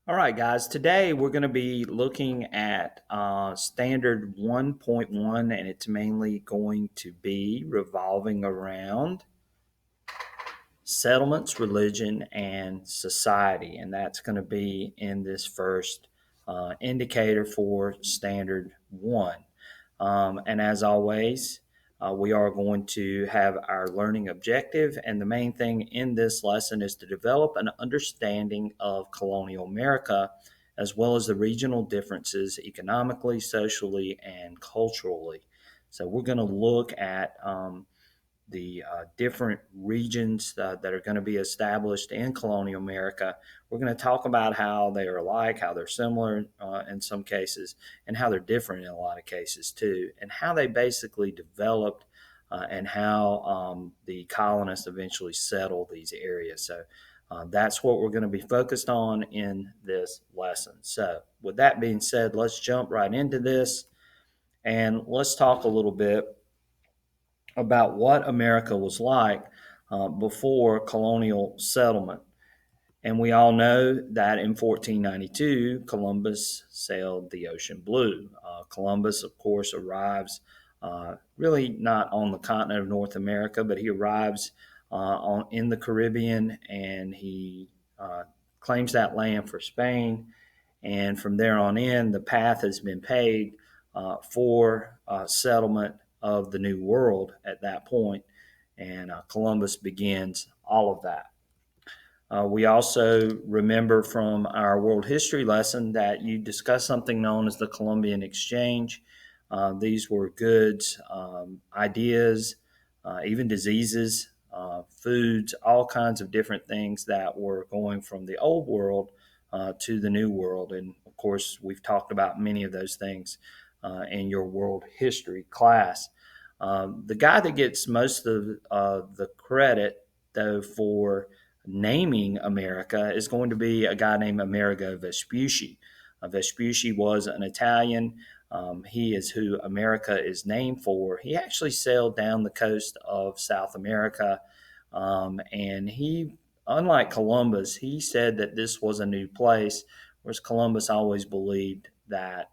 All right, guys, today we're going to be looking at standard 1.1, and it's mainly going to be revolving around settlements, religion, and society. And that's going to be in this first indicator for standard 1. And as always, we are going to have our learning objective, and the main thing in this lesson is to develop an understanding of colonial America as well as the regional differences economically, socially, and culturally. So, we're going to look at the different regions that are going to be established in colonial America. We're going to talk about how they are alike, how they're similar in some cases, and how they're different in a lot of cases too, and how they basically developed and how the colonists eventually settled these areas. So that's what we're going to be focused on in this lesson. So, with that being said, let's jump right into this and let's talk a little bit about what America was like before colonial settlement. And we all know that in 1492, Columbus sailed the ocean blue. Columbus, of course, arrives really not on the continent of North America, but he arrives in the Caribbean, and he claims that land for Spain. And from there on in, the path has been paved for settlement of the New World at that point, and Columbus begins all of that. We also remember from our world history lesson that you discussed something known as the Columbian Exchange. These were goods, ideas, even diseases, foods, all kinds of different things that were going from the old world to the new world. And of course, we've talked about many of those things in your world history class. The guy that gets most of the credit, though, for naming America is going to be a guy named Amerigo Vespucci. Vespucci was an Italian. He is who America is named for. He actually sailed down the coast of South America, and he, unlike Columbus, he said that this was a new place, whereas Columbus always believed that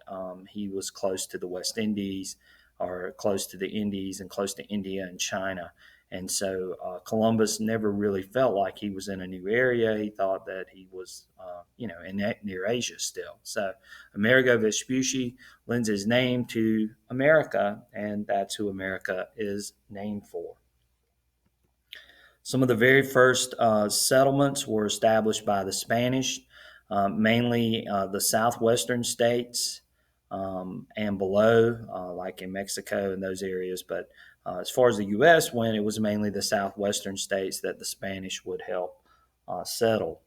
he was close to the West Indies or close to the Indies and close to India and China. And so Columbus never really felt like he was in a new area. He thought that he was, near Asia still. So Amerigo Vespucci lends his name to America, and that's who America is named for. Some of the very first settlements were established by the Spanish, mainly the southwestern states and below, like in Mexico and those areas. But as far as the U.S. went, it was mainly the southwestern states that the Spanish would help settle.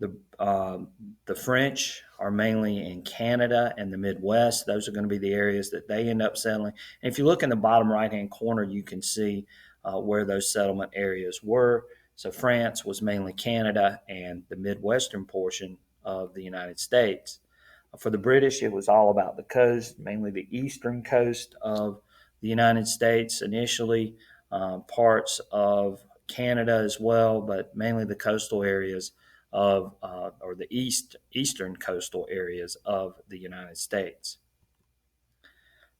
The, uh, the French are mainly in Canada and the Midwest. Those are going to be the areas that they end up settling. And if you look in the bottom right hand corner, you can see where those settlement areas were. So France was mainly Canada and the Midwestern portion of the United States. For the British, it was all about the coast, mainly the eastern coast of the United States initially, parts of Canada as well, but mainly the coastal areas of, or the eastern coastal areas of the United States.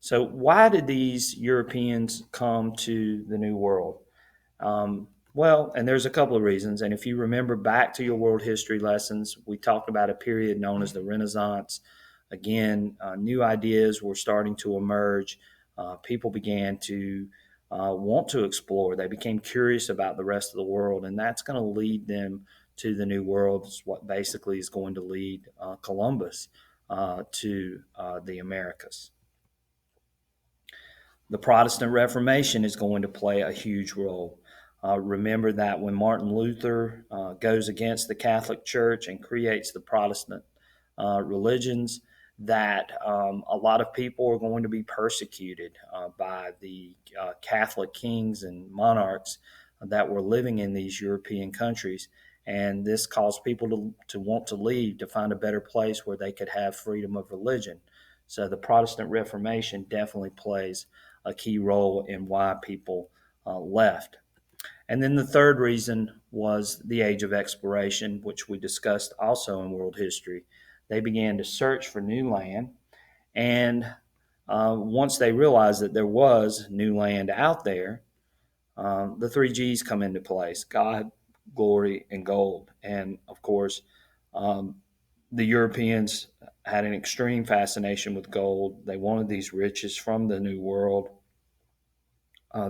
So, why did these Europeans come to the New World? Well, and there's a couple of reasons. And if you remember back to your world history lessons, we talked about a period known as the Renaissance. Again, new ideas were starting to emerge. People began to want to explore. They became curious about the rest of the world, and that's going to lead them to the New World. It's what basically is going to lead Columbus to the Americas. The Protestant Reformation is going to play a huge role. Remember that when Martin Luther goes against the Catholic Church and creates the Protestant religions, that a lot of people are going to be persecuted by the Catholic kings and monarchs that were living in these European countries. And this caused people to want to leave to find a better place where they could have freedom of religion. So the Protestant Reformation definitely plays a key role in why people left. And then the third reason was the age of exploration, which we discussed also in world history. They began to search for new land, and once they realized that there was new land out there, the three G's come into place: God, glory, and gold. And of course, um, the Europeans had an extreme fascination with gold. They wanted these riches from the New World.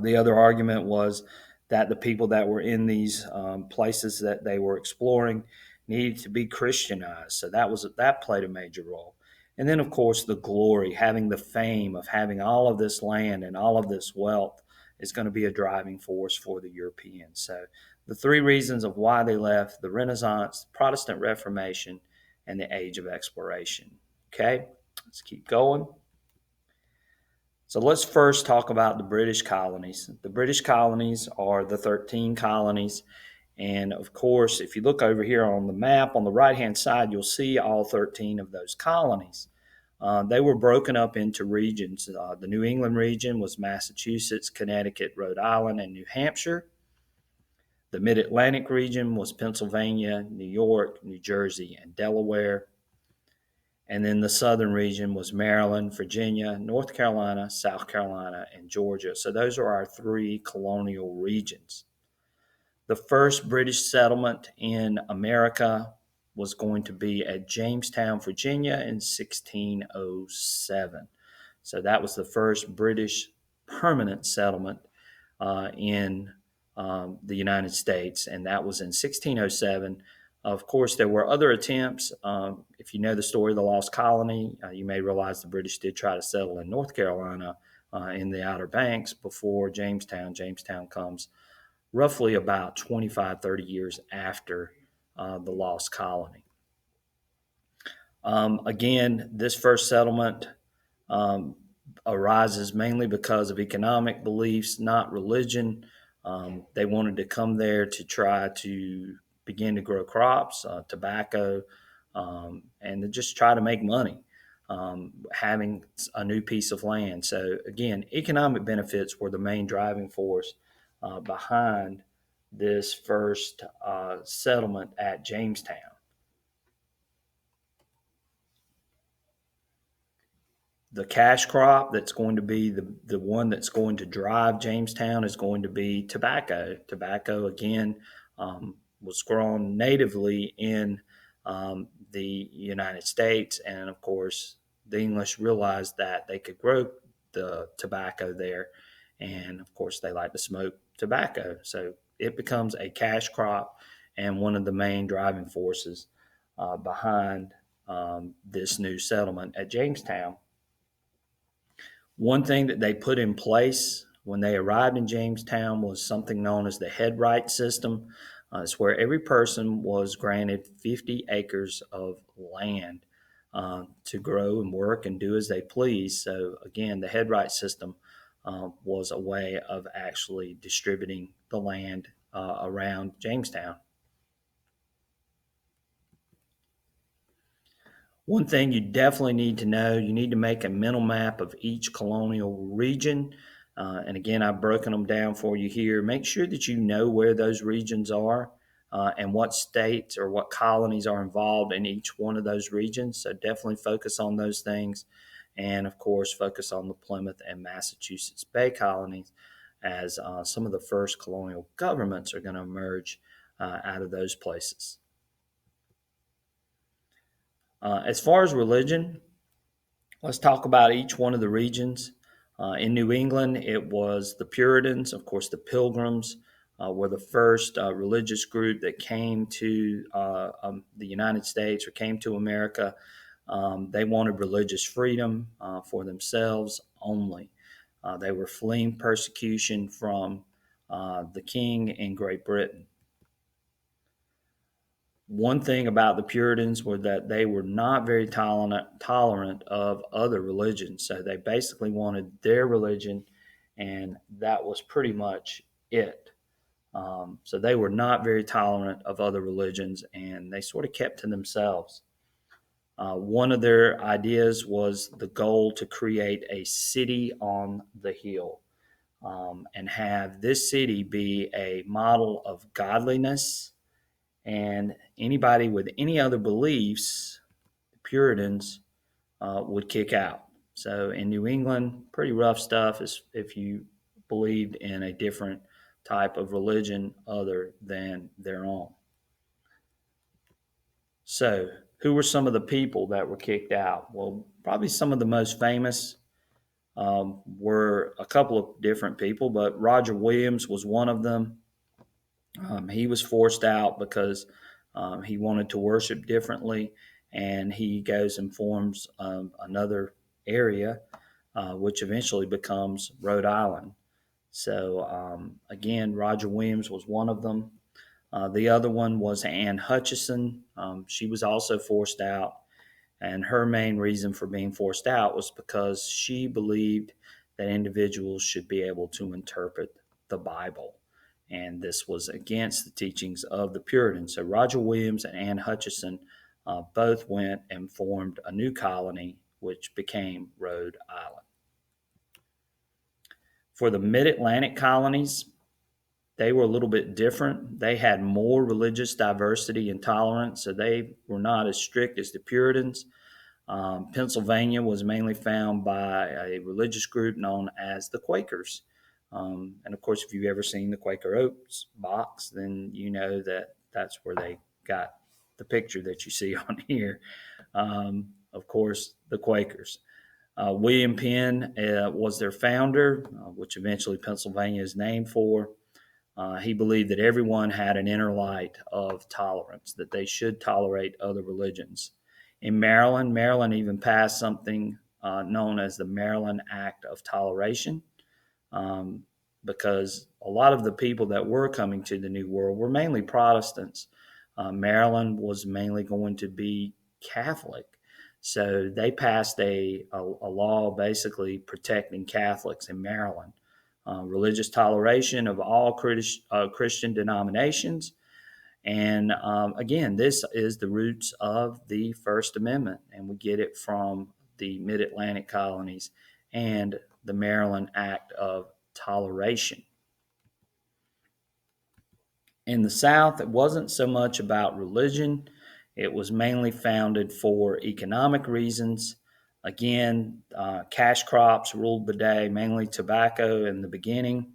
The other argument was that the people that were in these places that they were exploring needed to be Christianized. So that played a major role. And then, of course, the glory, having the fame of having all of this land and all of this wealth is going to be a driving force for the Europeans. So the three reasons of why they left: the Renaissance, Protestant Reformation, and the age of exploration. Okay, let's keep going. So let's first talk about the British colonies. The British colonies are the 13 colonies. And of course, if you look over here on the map on the right hand side, you'll see all 13 of those colonies. They were broken up into regions. The New England region was Massachusetts, Connecticut, Rhode Island, and New Hampshire. The Mid Atlantic region was Pennsylvania, New York, New Jersey, and Delaware. And then the southern region was Maryland, Virginia, North Carolina, South Carolina, and Georgia. So those are our three colonial regions. The first British settlement in America was going to be at Jamestown, Virginia in 1607. So that was the first British permanent settlement in the United States, and that was in 1607. Of course, there were other attempts. If you know the story of the Lost Colony, you may realize the British did try to settle in North Carolina in the Outer Banks before Jamestown. Jamestown comes roughly about 25, 30 years after the Lost Colony. Again, this first settlement um, arises mainly because of economic beliefs, not religion. They wanted to come there to try to begin to grow crops, tobacco, and to just try to make money, having a new piece of land. So, again, economic benefits were the main driving force behind this first settlement at Jamestown. The cash crop that's going to be the one that's going to drive Jamestown is going to be tobacco. Tobacco, again, was grown natively in the United States. And of course, the English realized that they could grow the tobacco there. And of course, they like to smoke tobacco. So it becomes a cash crop and one of the main driving forces behind this new settlement at Jamestown. One thing that they put in place when they arrived in Jamestown was something known as the headright system. It's where every person was granted 50 acres of land to grow and work and do as they please. So, again, the headright system was a way of actually distributing the land around Jamestown. One thing you definitely need to know, you need to make a mental map of each colonial region. And again, I've broken them down for you here. Make sure that you know where those regions are and what states or what colonies are involved in each one of those regions. So definitely focus on those things. And of course, focus on the Plymouth and Massachusetts Bay colonies as some of the first colonial governments are going to emerge out of those places. As far as religion, let's talk about each one of the regions. In New England, it was the Puritans. Of course, the Pilgrims were the first religious group that came to the United States or came to America. They wanted religious freedom for themselves only. They were fleeing persecution from the king in Great Britain. One thing about the Puritans was that they were not very tolerant of other religions. So they basically wanted their religion, and that was pretty much it. So they were not very tolerant of other religions, and they sort of kept to themselves. One of their ideas was the goal to create a city on the hill. and have this city be a model of godliness. And anybody with any other beliefs, the Puritans, would kick out. So in New England, pretty rough stuff if you believed in a different type of religion other than their own. So, who were some of the people that were kicked out? Well, probably some of the most famous were a couple of different people, but Roger Williams was one of them. He was forced out because he wanted to worship differently, and he goes and forms another area, which eventually becomes Rhode Island. So, again, Roger Williams was one of them. The other one was Anne Hutchison. She was also forced out, and her main reason for being forced out was because she believed that individuals should be able to interpret the Bible. And this was against the teachings of the Puritans. So Roger Williams and Anne Hutchison both went and formed a new colony, which became Rhode Island. For the mid Atlantic colonies, they were a little bit different. They had more religious diversity and tolerance, so they were not as strict as the Puritans. Pennsylvania was mainly found by a religious group known as the Quakers. And of course, if you've ever seen the Quaker Oats box, then you know that that's where they got the picture that you see on here. Of course, the Quakers. William Penn was their founder, which eventually Pennsylvania is named for. He believed that everyone had an inner light of tolerance, that they should tolerate other religions. In Maryland, Maryland even passed something known as the Maryland Act of Toleration, um, because a lot of the people that were coming to the New World were mainly Protestants. Maryland was mainly going to be Catholic. So they passed a law basically protecting Catholics in Maryland. Religious toleration of all Christian denominations. And again, this is the roots of the First Amendment, and we get it from the Mid Atlantic colonies and the Maryland Act of Toleration. In the South, it wasn't so much about religion, it was mainly founded for economic reasons. Again, cash crops ruled the day, mainly tobacco in the beginning.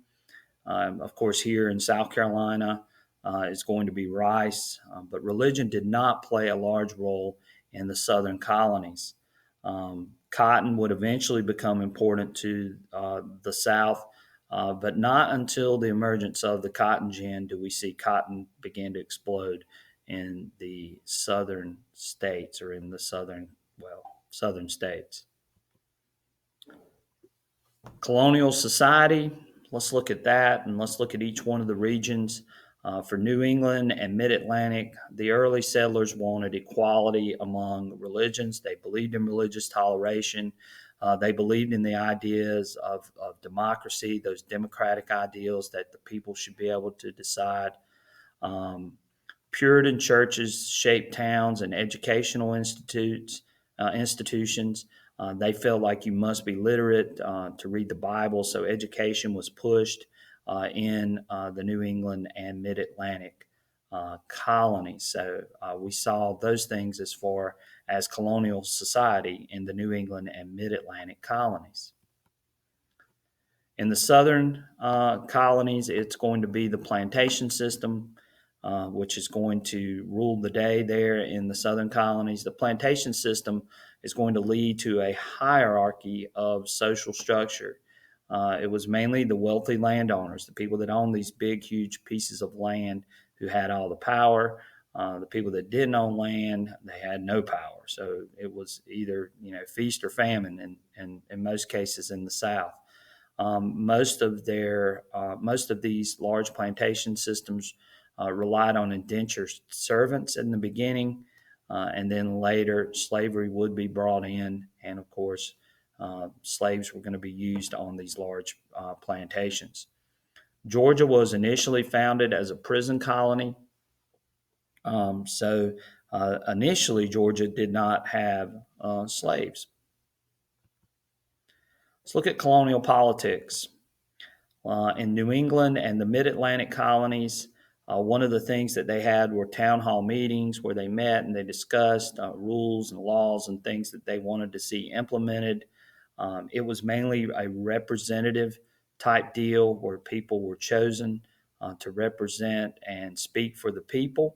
Of course, here in South Carolina, it's going to be rice, but religion did not play a large role in the southern colonies. Cotton would eventually become important to the South, but not until the emergence of the cotton gin do we see cotton begin to explode in the southern states or in the southern states. Colonial society, let's look at that and let's look at each one of the regions. For New England and Mid Atlantic, the early settlers wanted equality among religions. They believed in religious toleration. They believed in the ideas of democracy, those democratic ideals that the people should be able to decide. Um, Puritan churches shaped towns and educational institutions. They felt like you must be literate to read the Bible, so education was pushed in the New England and Mid Atlantic colonies. So we saw those things as far as colonial society in the New England and Mid Atlantic colonies. In the southern colonies, it's going to be the plantation system, which is going to rule the day there in the southern colonies. The plantation system is going to lead to a hierarchy of social structure. It was mainly the wealthy landowners, the people that owned these big, huge pieces of land, who had all the power. The people that didn't own land, they had no power. So it was either feast or famine, in most cases in the South. Most of these large plantation systems relied on indentured servants in the beginning, and then later slavery would be brought in, and of course, slaves were going to be used on these large plantations. Georgia was initially founded as a prison colony, so initially Georgia did not have slaves. Let's look at colonial politics. In New England and the Mid-Atlantic colonies, one of the things that they had were town hall meetings where they met and they discussed rules and laws and things that they wanted to see implemented. It was mainly a representative type deal where people were chosen to represent and speak for the people.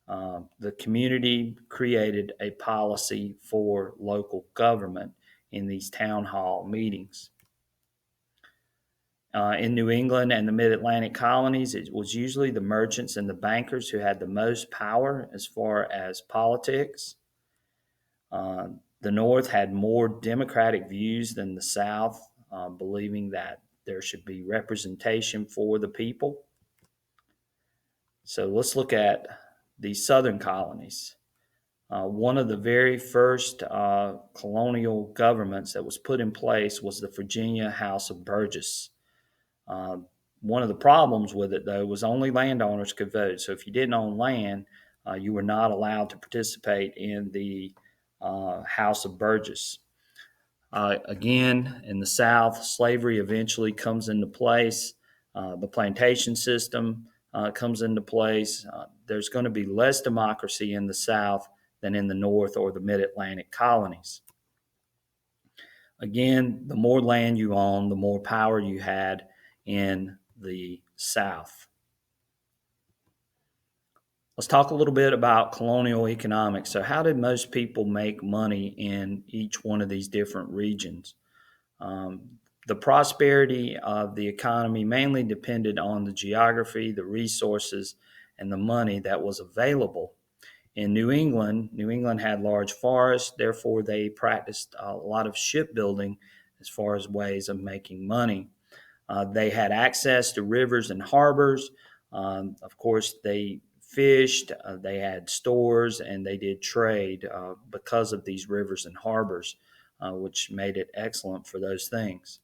The community created a policy for local government in these town hall meetings. In New England and the Mid Atlantic colonies, it was usually the merchants and the bankers who had the most power as far as politics. The North had more democratic views than the South, believing that there should be representation for the people. So let's look at the Southern colonies. One of the very first colonial governments that was put in place was the Virginia House of Burgess. Uh, One of the problems with it, though, was only landowners could vote. So if you didn't own land, you were not allowed to participate in the House of Burgess. Again, in the South, slavery eventually comes into place. The plantation system comes into place. There's going to be less democracy in the South than in the North or the Mid Atlantic colonies. Again, the more land you own, the more power you had in the South. Let's talk a little bit about colonial economics. So, how did most people make money in each one of these different regions? Um, the prosperity of the economy mainly depended on the geography, the resources, and the money that was available. In New England had large forests, therefore, they practiced a lot of shipbuilding as far as ways of making money. They had access to rivers and harbors. Of course, they fished, they had stores, and they did trade because of these rivers and harbors, which made it excellent for those things.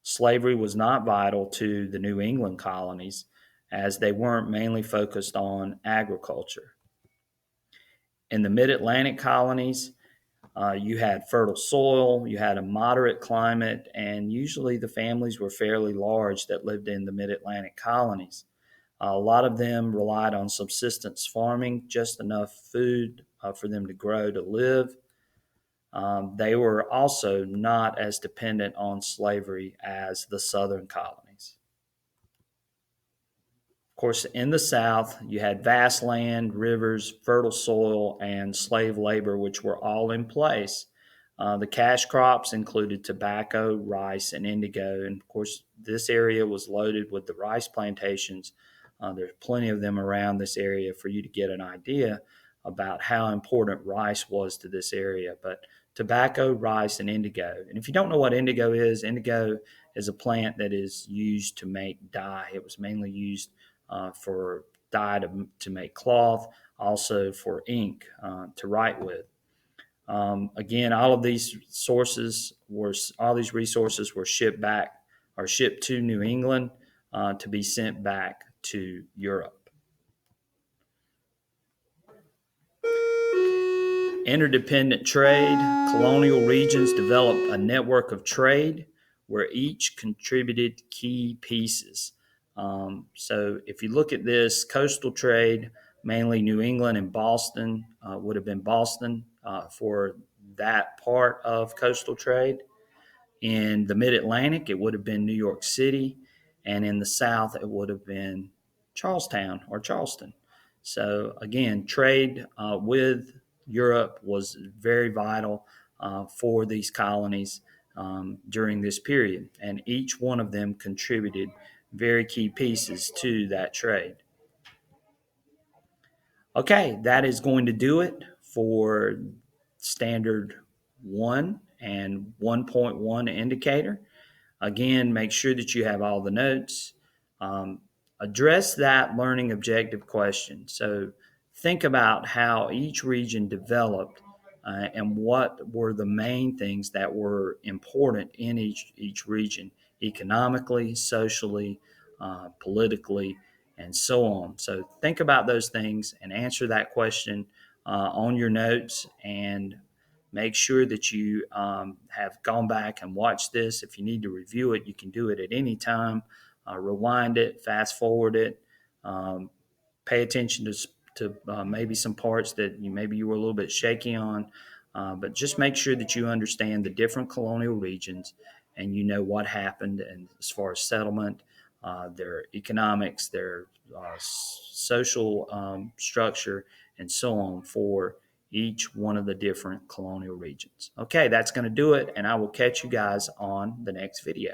Slavery was not vital to the New England colonies as they weren't mainly focused on agriculture. In the mid Atlantic colonies, you had fertile soil, you had a moderate climate, and usually the families were fairly large that lived in the mid Atlantic colonies. A lot of them relied on subsistence farming, just enough food for them to grow to live. They were also not as dependent on slavery as the southern colonies. Of course, in the South, you had vast land, rivers, fertile soil, and slave labor, which were all in place. The cash crops included tobacco, rice, and indigo. And of course, this area was loaded with the rice plantations. There's plenty of them around this area for you to get an idea about how important rice was to this area. But tobacco, rice, and indigo. And if you don't know what indigo is a plant that is used to make dye. It was mainly used for dye to make cloth, also for ink to write with. Again, all these resources were shipped back or shipped to New England to be sent back to Europe. Interdependent trade. Colonial regions developed a network of trade where each contributed key pieces. So if you look at this, coastal trade, mainly New England and Boston, would have been Boston for that part of coastal trade. In the mid Atlantic, it would have been New York City. And in the South, it would have been Charlestown or Charleston. So, again, trade with Europe was very vital for these colonies during this period. And each one of them contributed very key pieces to that trade. Okay, that is going to do it for standard 1 and 1.1 indicator. Again, make sure that you have all the notes. Um, Address that learning objective question. So think about how each region developed and what were the main things that were important in each region, economically, socially, politically, and so on. So think about those things and answer that question on your notes, and Make sure that you have gone back and watched this. If you need to review it, you can do it at any time. Rewind it, fast forward it, um, pay attention to maybe some parts that maybe you were a little bit shaky on. But just make sure that you understand the different colonial regions and you know what happened, and as far as settlement, their economics, their social structure, and so on for each one of the different colonial regions. Okay, that's going to do it, and I will catch you guys on the next video.